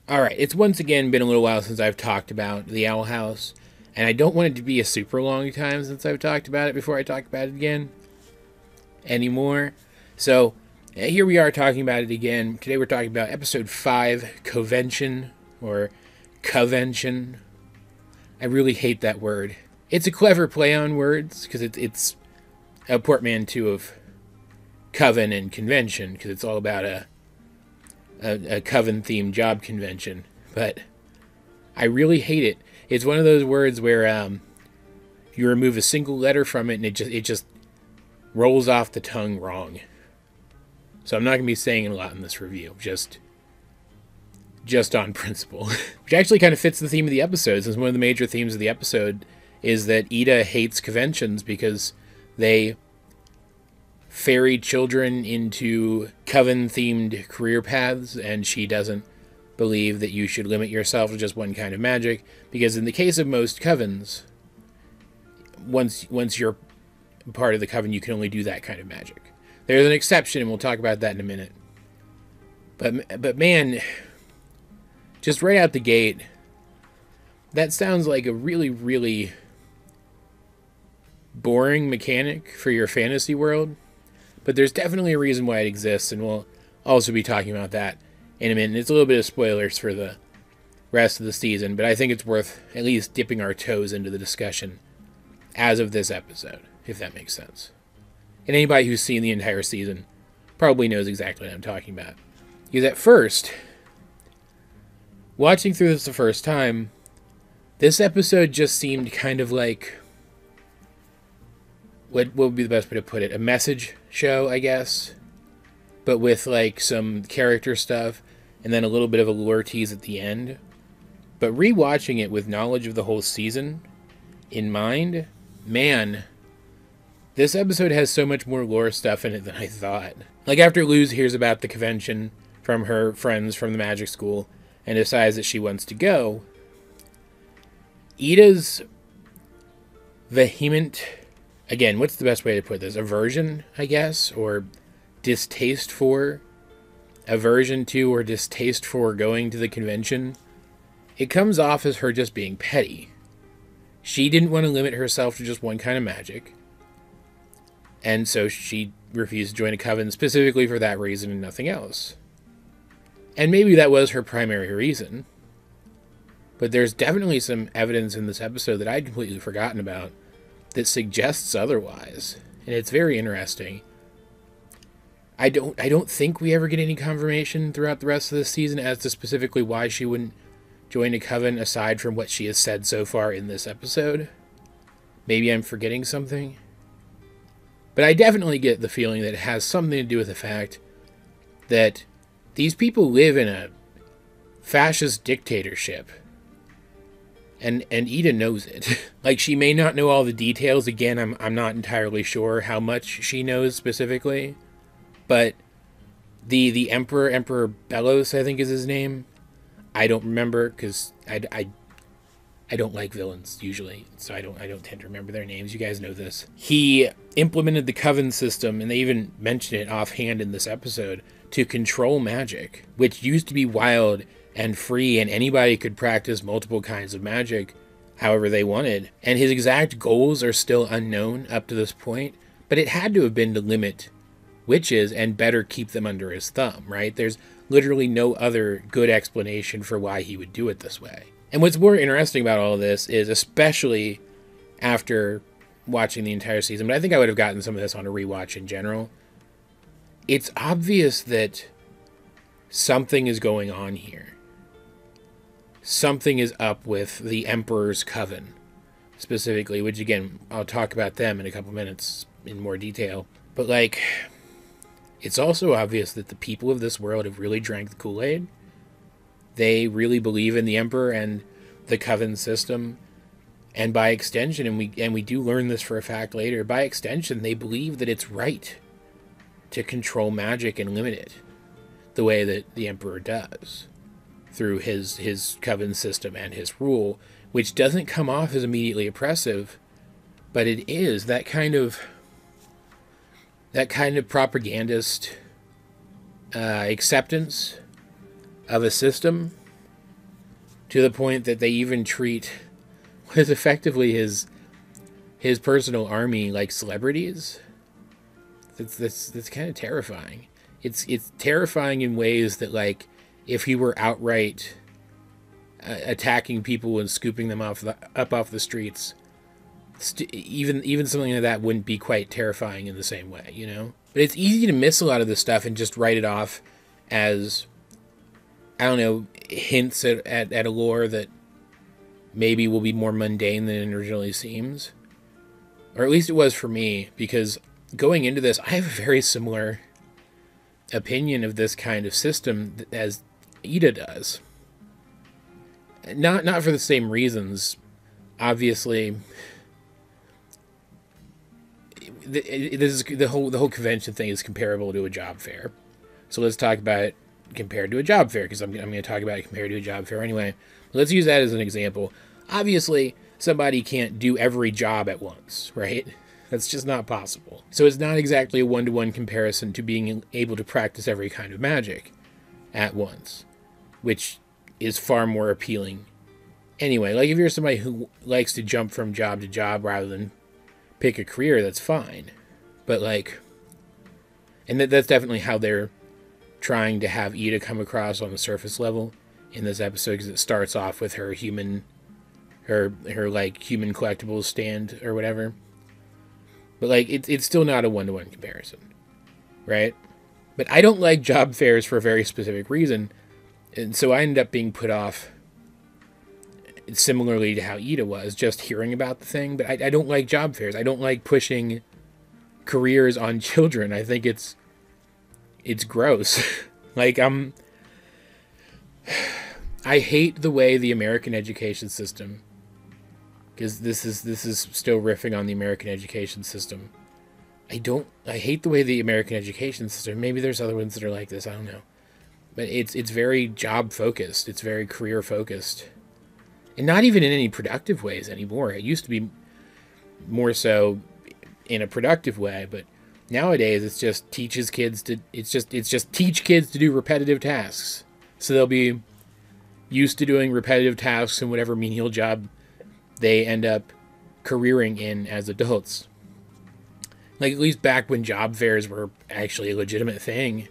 Alright, it's once again been a little while since I've talked about the Owl House, and I don't want it to be a super long time since I've talked about it before I talk about it again anymore. So, here we are talking about it again. Today we're talking about episode 5, Covention, or Covention. I really hate that word. It's a clever play on words, because it's a portmanteau of coven and convention, because it's all about a coven-themed job convention, but I really hate it. It's one of those words where you remove a single letter from it and it just rolls off the tongue wrong. So I'm not going to be saying it a lot in this review, just on principle. Which actually kind of fits the theme of the episode, since one of the major themes of the episode is that Ida hates conventions because they ferry children into coven-themed career paths, and she doesn't believe that you should limit yourself to just one kind of magic, because in the case of most covens, once you're part of the coven, you can only do that kind of magic. There's an exception, and we'll talk about that in a minute. But man, just right out the gate, that sounds like a really, really boring mechanic for your fantasy world. But there's definitely a reason why it exists, and we'll also be talking about that in a minute. It's a little bit of spoilers for the rest of the season, but I think it's worth at least dipping our toes into the discussion as of this episode, if that makes sense. And anybody who's seen the entire season probably knows exactly what I'm talking about. Because at first, watching through this the first time, this episode just seemed kind of like, what would be the best way to put it? A message show, I guess. But with like some character stuff and then a little bit of a lore tease at the end. But rewatching it with knowledge of the whole season in mind, man, this episode has so much more lore stuff in it than I thought. Like after Luz hears about the convention from her friends from the magic school and decides that she wants to go, Ida's vehement, again, what's the best way to put this? Aversion, I guess, or distaste for, aversion to or distaste for going to the convention. It comes off as her just being petty. She didn't want to limit herself to just one kind of magic, and so she refused to join a coven specifically for that reason and nothing else. And maybe that was her primary reason, but there's definitely some evidence in this episode that I'd completely forgotten about that suggests otherwise, and it's very interesting. I don't think we ever get any confirmation throughout the rest of this season as to specifically why she wouldn't join a coven aside from what she has said so far in this episode. Maybe I'm forgetting something. But I definitely get the feeling that it has something to do with the fact that these people live in a fascist dictatorship. And Ida knows it. Like, she may not know all the details. Again, I'm not entirely sure how much she knows specifically. But the Emperor Bellos, I think is his name. I don't remember, because I don't like villains, usually. So I don't tend to remember their names. You guys know this. He implemented the Coven System, and they even mention it offhand in this episode, to control magic, which used to be wild and free, and anybody could practice multiple kinds of magic however they wanted. And his exact goals are still unknown up to this point, but it had to have been to limit witches and better keep them under his thumb, right? There's literally no other good explanation for why he would do it this way. And what's more interesting about all of this is, especially after watching the entire season, but I think I would have gotten some of this on a rewatch in general, it's obvious that something is going on here. Something is up with the Emperor's Coven, specifically, which again, I'll talk about them in a couple minutes in more detail. But like, it's also obvious that the people of this world have really drank the Kool-Aid. They really believe in the Emperor and the Coven system. And by extension, and we do learn this for a fact later, by extension, they believe that it's right to control magic and limit it the way that the Emperor does through his Coven system and his rule, which doesn't come off as immediately oppressive, but it is that kind of propagandist acceptance of a system to the point that they even treat what is effectively his personal army like celebrities. That's kind of terrifying. It's terrifying in ways that, like, if he were outright attacking people and scooping them up off the streets, even something like that wouldn't be quite terrifying in the same way, you know? But it's easy to miss a lot of this stuff and just write it off as, I don't know, hints at a lore that maybe will be more mundane than it originally seems. Or at least it was for me, because going into this, I have a very similar opinion of this kind of system as Ida does. Not for the same reasons. Obviously, the whole convention thing is comparable to a job fair. So let's talk about it compared to a job fair, because I'm going to talk about it compared to a job fair anyway. Let's use that as an example. Obviously, somebody can't do every job at once, right? That's just not possible. So it's not exactly a one-to-one comparison to being able to practice every kind of magic at once, which is far more appealing. Anyway, like, if you're somebody who likes to jump from job to job rather than pick a career, that's fine. But, like, and that's definitely how they're trying to have Ida come across on the surface level in this episode, because it starts off with her human collectibles stand or whatever. But, like, it's still not a one-to-one comparison, right? But I don't like job fairs for a very specific reason, and so I ended up being put off similarly to how Ida was, just hearing about the thing. But I don't like job fairs. I don't like pushing careers on children. I think it's gross. Like, I hate the way the American education system, because this is still riffing on the American education system. I hate the way the American education system, maybe there's other ones that are like this, I don't know. But it's very job focused. It's very career focused. And not even in any productive ways anymore. It used to be more so in a productive way, but nowadays it's just teach kids to do repetitive tasks. So they'll be used to doing repetitive tasks in whatever menial job they end up careering in as adults. Like, at least back when job fairs were actually a legitimate thing,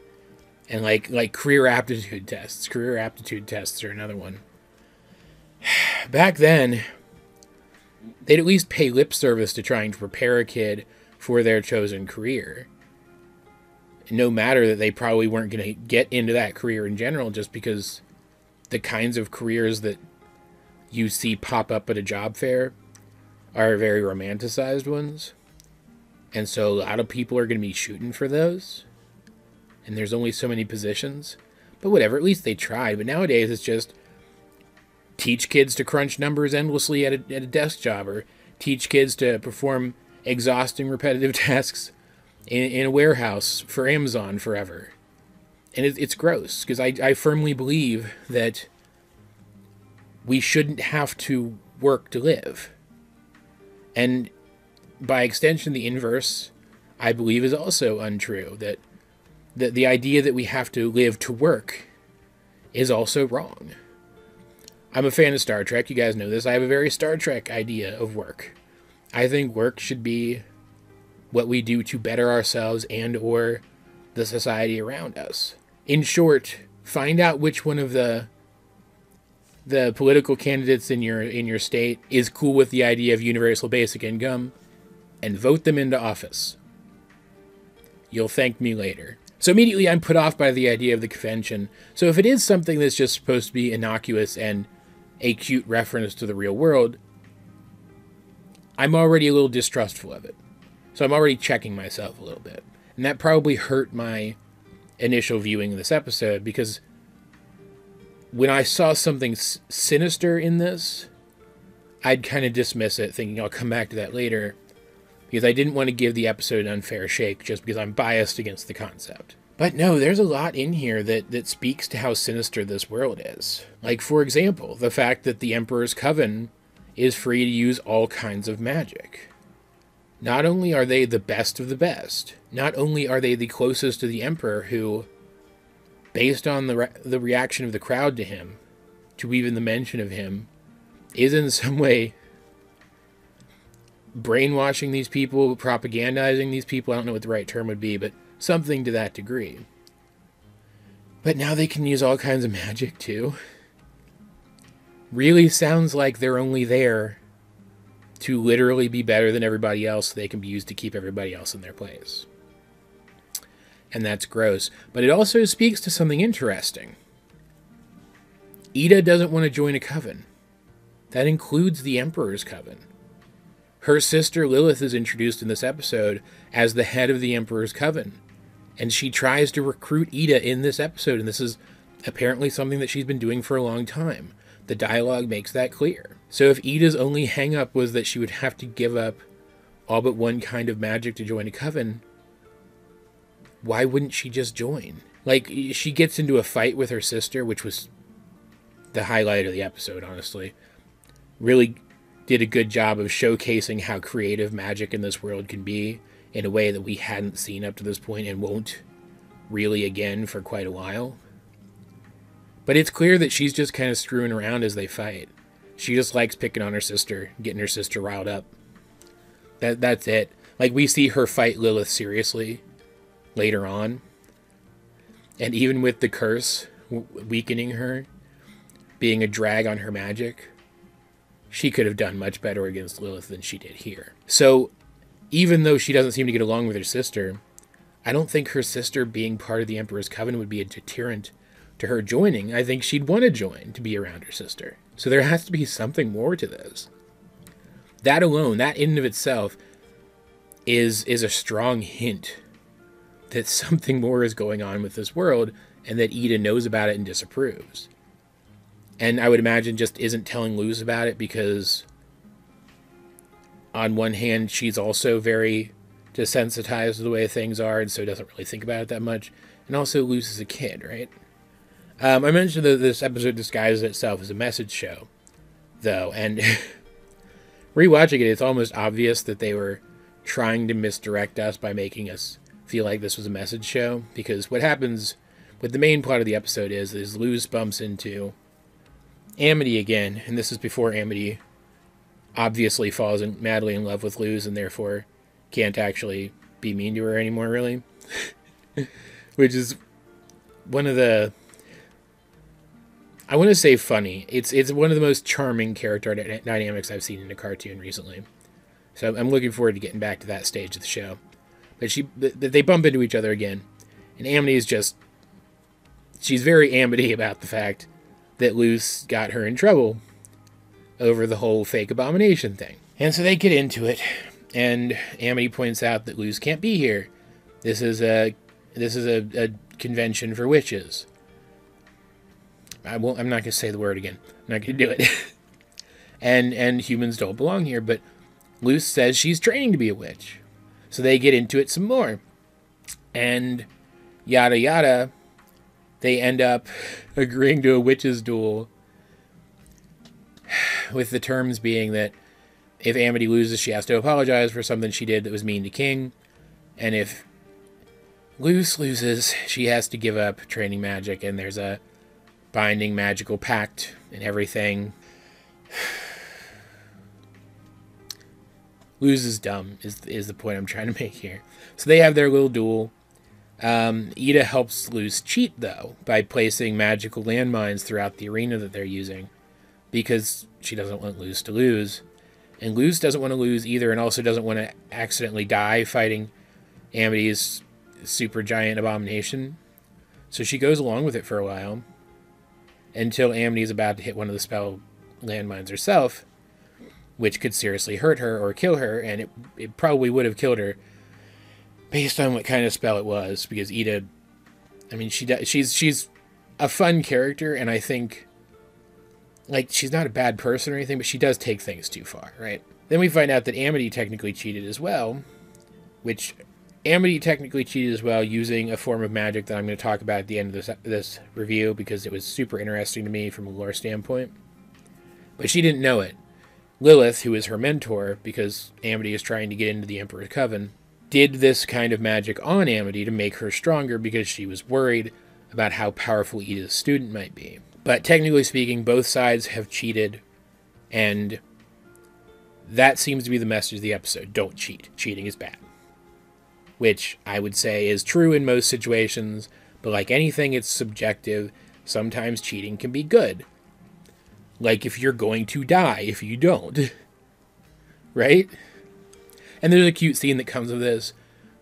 and like career aptitude tests are another one. Back then, they'd at least pay lip service to trying to prepare a kid for their chosen career, no matter that they probably weren't going to get into that career in general, just because the kinds of careers that you see pop up at a job fair are very romanticized ones. And so a lot of people are going to be shooting for those. And there's only so many positions. But whatever, at least they tried. But nowadays it's just teach kids to crunch numbers endlessly at a desk job, or teach kids to perform exhausting repetitive tasks in a warehouse for Amazon forever. And it's gross, because I firmly believe that we shouldn't have to work to live. And by extension, the inverse, I believe, is also untrue. That the idea that we have to live to work is also wrong. I'm a fan of Star Trek. You guys know this. I have a very Star Trek idea of work. I think work should be what we do to better ourselves and or the society around us. In short, find out which one of the political candidates in your state is cool with the idea of universal basic income, and vote them into office. You'll thank me later. So immediately I'm put off by the idea of the convention. So if it is something that's just supposed to be innocuous and a cute reference to the real world, I'm already a little distrustful of it. So I'm already checking myself a little bit. And that probably hurt my initial viewing of this episode, because when I saw something sinister in this, I'd kind of dismiss it, thinking I'll come back to that later, because I didn't want to give the episode an unfair shake just because I'm biased against the concept. But no, there's a lot in here that speaks to how sinister this world is. Like, for example, the fact that the Emperor's Coven is free to use all kinds of magic. Not only are they the best of the best, not only are they the closest to the Emperor, who, based on the reaction of the crowd to him, to even the mention of him is in some way brainwashing these people, propagandizing these people. I don't know what the right term would be, but something to that degree. But now they can use all kinds of magic too. Really sounds like they're only there to literally be better than everybody else so they can be used to keep everybody else in their place. And that's gross. But it also speaks to something interesting. Ida doesn't want to join a coven. That includes the Emperor's coven. Her sister Lilith is introduced in this episode as the head of the Emperor's coven. And she tries to recruit Ida in this episode, and this is apparently something that she's been doing for a long time. The dialogue makes that clear. So if Ida's only hang-up was that she would have to give up all but one kind of magic to join a coven, why wouldn't she just join? Like, she gets into a fight with her sister, which was the highlight of the episode, honestly. Really did a good job of showcasing how creative magic in this world can be in a way that we hadn't seen up to this point and won't really again for quite a while. But it's clear that she's just kind of screwing around as they fight. She just likes picking on her sister, getting her sister riled up. That's it. Like, we see her fight Lilith seriously later on. And even with the curse weakening her, being a drag on her magic, she could have done much better against Lilith than she did here. So, even though she doesn't seem to get along with her sister, I don't think her sister being part of the Emperor's Coven would be a deterrent to her joining. I think she'd want to join to be around her sister. So there has to be something more to this. That alone, that in and of itself, is a strong hint that something more is going on with this world and that Ida knows about it and disapproves. And I would imagine just isn't telling Luz about it because on one hand, she's also very desensitized to the way things are and so doesn't really think about it that much. And also Luz is a kid, right? I mentioned that this episode disguises itself as a message show, though, and rewatching it, it's almost obvious that they were trying to misdirect us by making us feel like this was a message show, because what happens with the main plot of the episode is Luz bumps into Amity again, and this is before Amity obviously falls madly in love with Luz and therefore can't actually be mean to her anymore, really. Which is one of the, I want to say funny. It's one of the most charming character dynamics I've seen in a cartoon recently. So I'm looking forward to getting back to that stage of the show. But they bump into each other again. And Amity is just, she's very Amity about the fact that Luz got her in trouble over the whole fake abomination thing. And so they get into it. And Amity points out that Luz can't be here. This is a convention for witches. I'm not going to say the word again. I'm not going to do it. and humans don't belong here, but Luz says she's training to be a witch. So they get into it some more. And yada yada, they end up agreeing to a witch's duel, with the terms being that if Amity loses, she has to apologize for something she did that was mean to King. And if Luz loses, she has to give up training magic, and there's a binding magical pact and everything. Luz is dumb, is the point I'm trying to make here. So they have their little duel. Ida helps Luz cheat, though, by placing magical landmines throughout the arena that they're using, because she doesn't want Luz to lose. And Luz doesn't want to lose either, and also doesn't want to accidentally die fighting Amity's super giant abomination. So she goes along with it for a while, until Amity's about to hit one of the spell landmines herself, which could seriously hurt her or kill her, and it probably would have killed her based on what kind of spell it was, because Ida, I mean, she's a fun character, and I think, like, she's not a bad person or anything, but she does take things too far, right? Then we find out that Amity technically cheated as well, which Amity technically cheated as well using a form of magic that I'm going to talk about at the end of this review, because it was super interesting to me from a lore standpoint. But she didn't know it. Lilith, who is her mentor, because Amity is trying to get into the Emperor's Coven, did this kind of magic on Amity to make her stronger because she was worried about how powerful Ida's student might be. But technically speaking, both sides have cheated, and that seems to be the message of the episode. Don't cheat. Cheating is bad. Which I would say is true in most situations, but like anything, it's subjective. Sometimes cheating can be good. Like if you're going to die if you don't. Right? And there's a cute scene that comes of this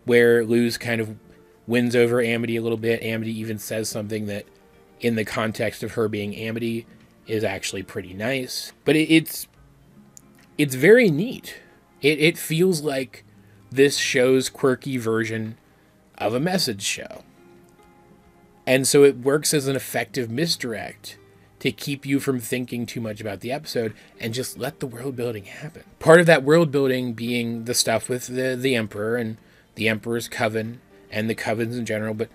where Luz kind of wins over Amity a little bit. Amity even says something that, in the context of her being Amity, is actually pretty nice. But it's very neat. It feels like this show's quirky version of a message show. And so it works as an effective misdirect to keep you from thinking too much about the episode and just let the world building happen. Part of that world building being the stuff with the Emperor and the Emperor's Coven and the Covens in general, but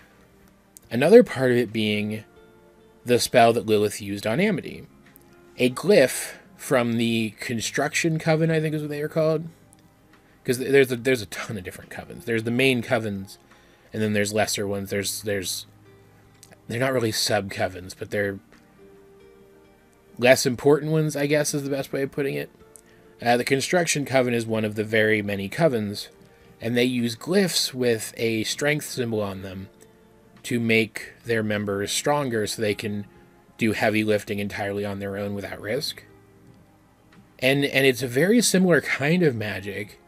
another part of it being the spell that Lilith used on Amity. A glyph from the Construction Coven, I think is what they are called. Because there's a ton of different covens. There's the main covens, and then there's lesser ones. They're not really sub-covens, but they're less important ones, I guess is the best way of putting it. The Construction Coven is one of the very many covens, and they use glyphs with a strength symbol on them to make their members stronger so they can do heavy lifting entirely on their own without risk. And it's a very similar kind of magic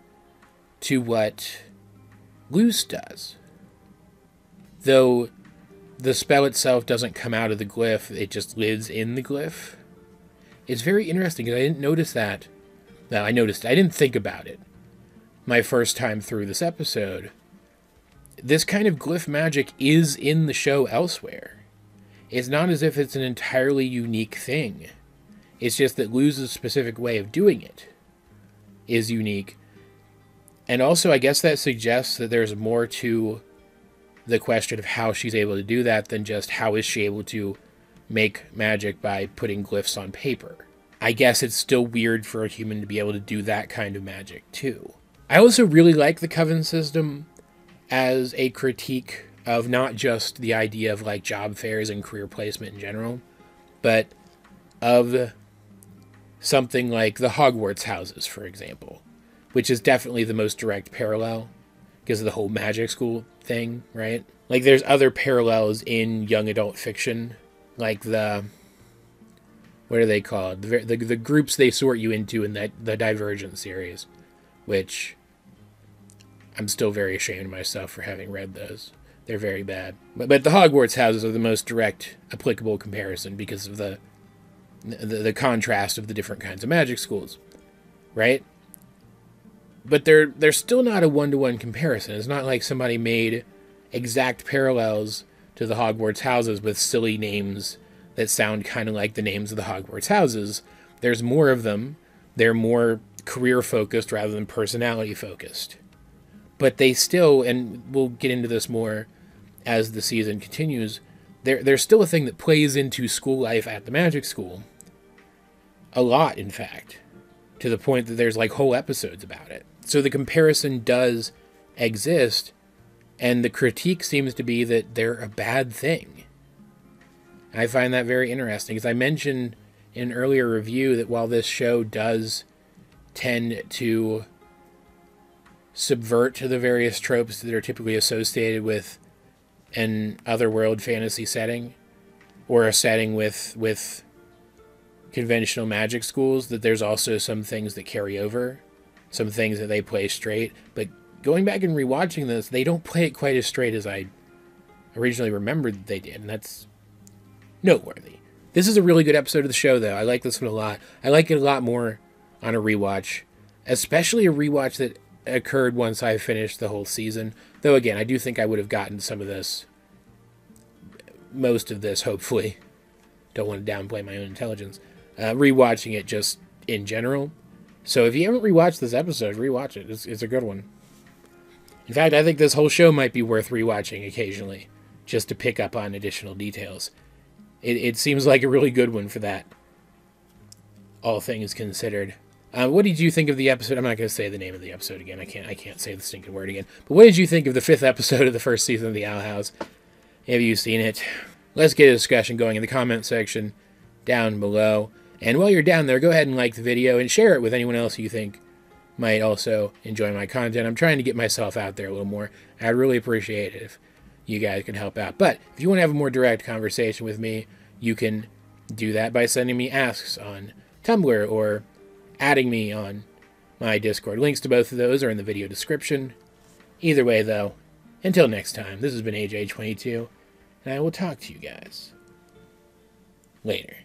to what Luz does. Though the spell itself doesn't come out of the glyph, it just lives in the glyph. It's very interesting because I didn't notice that. Well, I noticed, I didn't think about it my first time through this episode. This kind of glyph magic is in the show elsewhere. It's not as if it's an entirely unique thing. It's just that Luz's specific way of doing it is unique. And also, I guess that suggests that there's more to the question of how she's able to do that than just how is she able to make magic by putting glyphs on paper. I guess it's still weird for a human to be able to do that kind of magic, too. I also really like the Coven system as a critique of not just the idea of like job fairs and career placement in general, but of something like the Hogwarts houses, for example, which is definitely the most direct parallel because of the whole magic school thing, right? Like there's other parallels in young adult fiction, like the, what are they called? The groups they sort you into in the Divergent series, which I'm still very ashamed of myself for having read those. They're very bad. But the Hogwarts houses are the most direct applicable comparison because of the contrast of the different kinds of magic schools, right? But they're still not a one-to-one comparison. It's not like somebody made exact parallels to the Hogwarts houses with silly names that sound kind of like the names of the Hogwarts houses. There's more of them. They're more career-focused rather than personality-focused. But they still, and we'll get into this more as the season continues, there's still a thing that plays into school life at the magic school. A lot, in fact. To the point that there's like whole episodes about it. So the comparison does exist, and the critique seems to be that they're a bad thing. I find that very interesting, because I mentioned in an earlier review that while this show does tend to subvert to the various tropes that are typically associated with an otherworld fantasy setting, or a setting with conventional magic schools, that there's also some things that carry over, some things that they play straight. But going back and rewatching this, they don't play it quite as straight as I originally remembered that they did, and that's noteworthy. This is a really good episode of the show, though. I like this one a lot. I like it a lot more on a rewatch, especially a rewatch that occurred once I finished the whole season. Though, again, I do think I would have gotten some of this, most of this, hopefully. Don't want to downplay my own intelligence. Rewatching it just in general. So if you haven't rewatched this episode, rewatch it. It's a good one. In fact, I think this whole show might be worth rewatching occasionally, just to pick up on additional details. It seems like a really good one for that, all things considered. What did you think of the episode? I'm not going to say the name of the episode again. I can't say the stinking word again. But what did you think of the 5th episode of the first season of The Owl House? Have you seen it? Let's get a discussion going in the comment section. down below. And while you're down there, go ahead and like the video and share it with anyone else you think might also enjoy my content. I'm trying to get myself out there a little more. I'd really appreciate it if you guys could help out. But if you want to have a more direct conversation with me, you can do that by sending me asks on Tumblr or adding me on my Discord. Links to both of those are in the video description. Either way, though, until next time, this has been AJ22, and I will talk to you guys later.